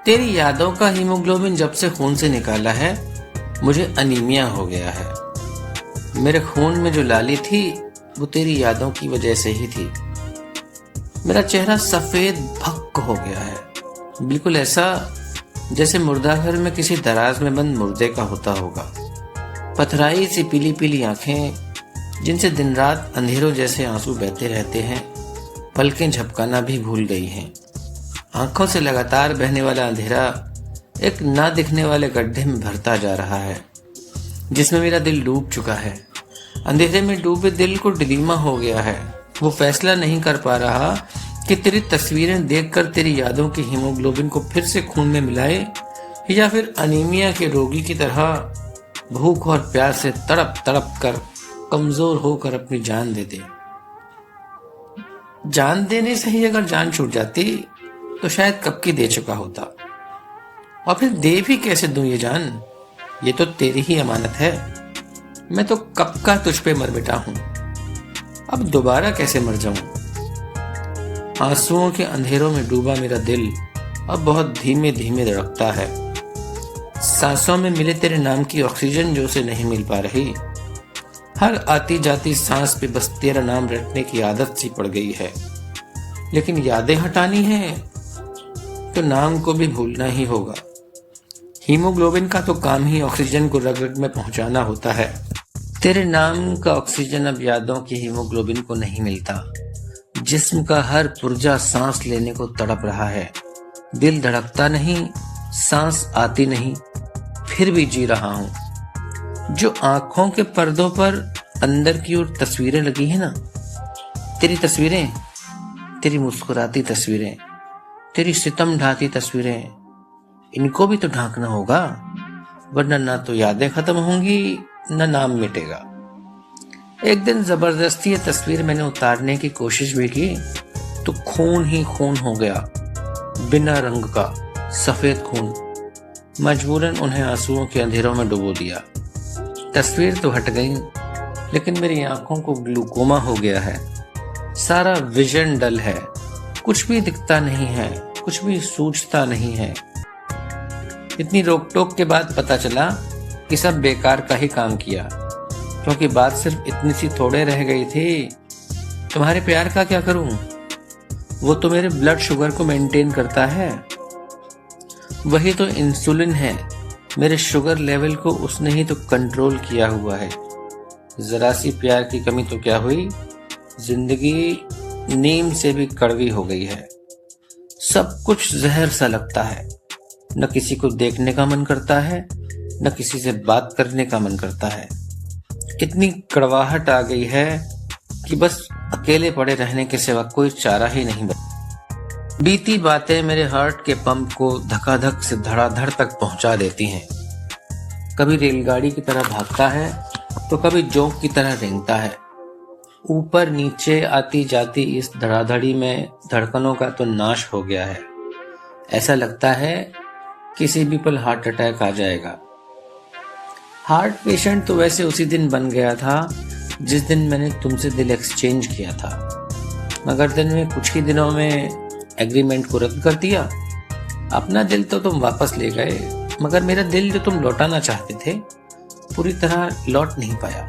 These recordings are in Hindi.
तेरी यादों का हीमोग्लोबिन जब से खून से निकाला है, मुझे अनीमिया हो गया है। मेरे खून में जो लाली थी वो तेरी यादों की वजह से ही थी। मेरा चेहरा सफेद भक्क हो गया है, बिल्कुल ऐसा जैसे मुर्दाघर में किसी दराज में बंद मुर्दे का होता होगा। पथराई सी पीली पीली आंखें, जिनसे दिन रात अंधेरों जैसे आंसू बहते रहते हैं, पलकें झपकाना भी भूल गई हैं। आंखों से लगातार बहने वाला अंधेरा एक ना दिखने वाले गड्ढे में भरता जा रहा है, जिसमें मेरा दिल डूब चुका है। अंधेरे में डूबे दिल को डिलीमा हो गया है। वो फैसला नहीं कर पा रहा कि तेरी तस्वीरें देखकर तेरी यादों की हीमोग्लोबिन को फिर से खून में मिलाए या फिर अनीमिया के रोगी की तरह भूख और प्यास से तड़प तड़प कर कमजोर होकर अपनी जान दे दे। जान देने से ही अगर जान छूट जाती तो शायद कब की दे चुका होता। और फिर दे भी कैसे दूं ये जान? ये तो तेरी ही अमानत है। मैं तो कब का तुझ पे मर मिटा हूं, अब दोबारा कैसे मर जाऊं? आंसुओं के अंधेरों में डूबा मेरा दिल अब बहुत धीमे धीमे धड़कता है। सांसों में मिले तेरे नाम की ऑक्सीजन जो उसे नहीं मिल पा रही। हर आती जाती सांस पे बस तेरा नाम रटने की आदत सी पड़ गई है। लेकिन यादें हटानी है तो नाम को भी भूलना ही होगा। हीमोग्लोबिन का तो काम ही ऑक्सीजन को रग रग में पहुंचाना होता है। तेरे नाम का ऑक्सीजन अब यादों की हीमोग्लोबिन को नहीं मिलता। जिस्म का हर पुर्जा सांस लेने को तड़प रहा है। दिल धड़कता नहीं, सांस आती नहीं, फिर भी जी रहा हूं। जो आंखों के पर्दों पर अंदर की ओर तस्वीरें लगी है ना, तेरी तस्वीरें, तेरी मुस्कुराती तस्वीरें, तेरी सितम ढाती तस्वीरें, इनको भी तो ढांकना होगा, वरना ना तो यादें खत्म होंगी ना नाम मिटेगा। एक दिन जबरदस्ती ये तस्वीर मैंने उतारने की कोशिश भी की तो खून ही खून हो गया, बिना रंग का सफेद खून। मजबूरन उन्हें आंसुओं के अंधेरों में डुबो दिया। तस्वीर तो हट गई, लेकिन मेरी आंखों को ग्लूकोमा हो गया है। सारा विजन डल है, कुछ भी दिखता नहीं है, कुछ भी सूझता नहीं है। इतनी रोक टोक के बाद पता चला कि सब बेकार का ही काम किया, क्योंकि बात सिर्फ इतनी सी थोड़े रह गई थी। तुम्हारे प्यार का क्या करूं? वो तो मेरे ब्लड शुगर को मेंटेन करता है। वही तो इंसुलिन है। मेरे शुगर लेवल को उसने ही तो कंट्रोल किया हुआ है। जरा सी प्यार की कमी तो क्या हुई, जिंदगी नीम से भी कड़वी हो गई है। सब कुछ जहर सा लगता है। न किसी को देखने का मन करता है, न किसी से बात करने का मन करता है। इतनी कड़वाहट आ गई है कि बस अकेले पड़े रहने के सिवा कोई चारा ही नहीं बचा। बीती बातें मेरे हार्ट के पंप को धकाधक से धड़ाधड़ तक पहुंचा देती हैं। कभी रेलगाड़ी की तरह भागता है तो कभी जोंक की तरह रेंगता है। ऊपर नीचे आती जाती इस धड़ाधड़ी में धड़कनों का तो नाश हो गया है। ऐसा लगता है किसी भी पल हार्ट अटैक आ जाएगा। हार्ट पेशेंट तो वैसे उसी दिन बन गया था जिस दिन मैंने तुमसे दिल एक्सचेंज किया था, मगर दिन में कुछ ही दिनों में एग्रीमेंट को रद्द कर दिया। अपना दिल तो तुम वापस ले गए, मगर मेरा दिल जो तुम लौटाना चाहते थे पूरी तरह लौट नहीं पाया।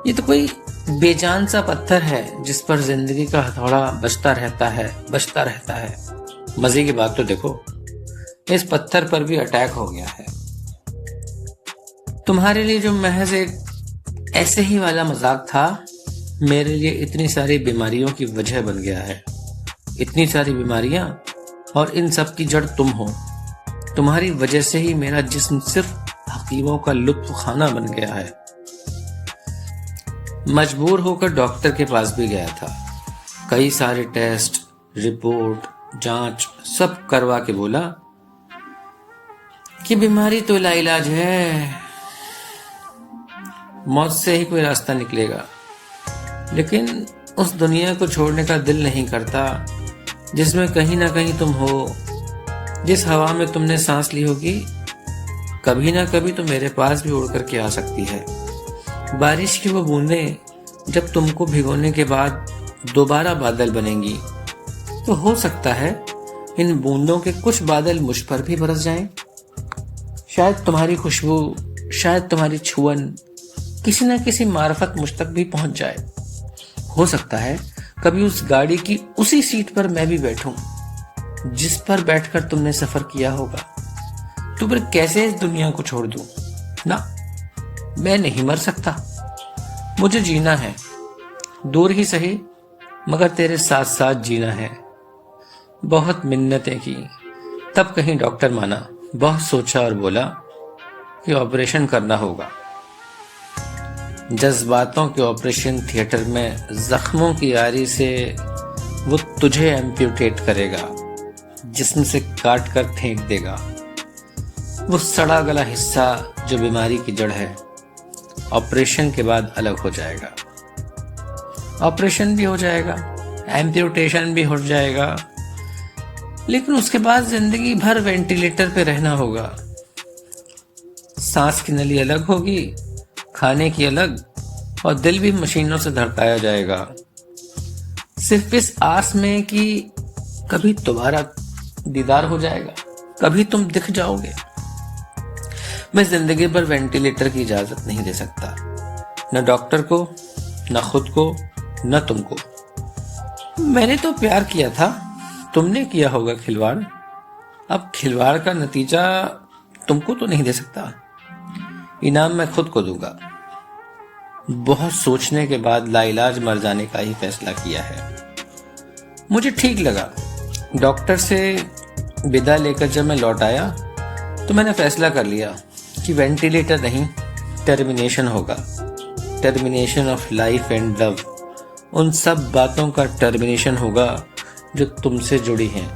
ये तो कोई बेजान सा पत्थर है जिस पर जिंदगी का हथौड़ा बजता रहता है। मजे की बात तो देखो, इस पत्थर पर भी अटैक हो गया है। तुम्हारे लिए जो महज एक ऐसे ही वाला मजाक था, मेरे लिए इतनी सारी बीमारियों की वजह बन गया है। इतनी सारी बीमारियां, और इन सब की जड़ तुम हो। तुम्हारी वजह से ही मेरा जिस्म सिर्फ हकीमों का लुत्फ खाना बन गया है। मजबूर होकर डॉक्टर के पास भी गया था। कई सारे टेस्ट, रिपोर्ट, जांच सब करवा के बोला कि बीमारी तो लाइलाज है, मौत से ही कोई रास्ता निकलेगा। लेकिन उस दुनिया को छोड़ने का दिल नहीं करता जिसमें कहीं ना कहीं तुम हो। जिस हवा में तुमने सांस ली होगी, कभी ना कभी तो मेरे पास भी उड़ करके आ सकती है। बारिश की वो बूंदें जब तुमको भिगोने के बाद दोबारा बादल बनेंगी, तो हो सकता है इन बूंदों के कुछ बादल मुझ पर भी बरस जाएं। शायद तुम्हारी खुशबू, शायद तुम्हारी छुअन किसी न किसी मार्फत मुझ तक भी पहुंच जाए। हो सकता है कभी उस गाड़ी की उसी सीट पर मैं भी बैठूं जिस पर बैठकर तुमने सफर किया होगा। तो फिर कैसे इस दुनिया को छोड़ दूं? ना, मैं नहीं मर सकता। मुझे जीना है, दूर ही सही मगर तेरे साथ साथ जीना है। बहुत मिन्नतें की, तब कहीं डॉक्टर माना। बहुत सोचा और बोला कि ऑपरेशन करना होगा। जज्बातों के ऑपरेशन थिएटर में जख्मों की आरी से वो तुझे एम्प्यूटेट करेगा, जिस्म से काट कर फेंक देगा। वो सड़ा गला हिस्सा जो बीमारी की जड़ है, ऑपरेशन के बाद अलग हो जाएगा। ऑपरेशन भी हो जाएगा, एम्प्यूटेशन भी हो जाएगा, लेकिन उसके बाद जिंदगी भर वेंटिलेटर पे रहना होगा। सांस की नली अलग होगी, खाने की अलग, और दिल भी मशीनों से धड़काया जाएगा, सिर्फ इस आस में कि कभी दोबारा दीदार हो जाएगा, कभी तुम दिख जाओगे। मैं जिंदगी भर वेंटिलेटर की इजाजत नहीं दे सकता, न डॉक्टर को, न खुद को, न तुमको। मैंने तो प्यार किया था, तुमने किया होगा खिलवाड़। अब खिलवाड़ का नतीजा तुमको तो नहीं दे सकता, इनाम मैं खुद को दूंगा। बहुत सोचने के बाद लाइलाज मर जाने का ही फैसला किया है। मुझे ठीक लगा। डॉक्टर से विदा लेकर जब मैं लौट आया तो मैंने फैसला कर लिया कि वेंटिलेटर नहीं, टर्मिनेशन होगा। Termination of life and love, उन सब बातों का टर्मिनेशन होगा जो तुमसे जुड़ी हैं।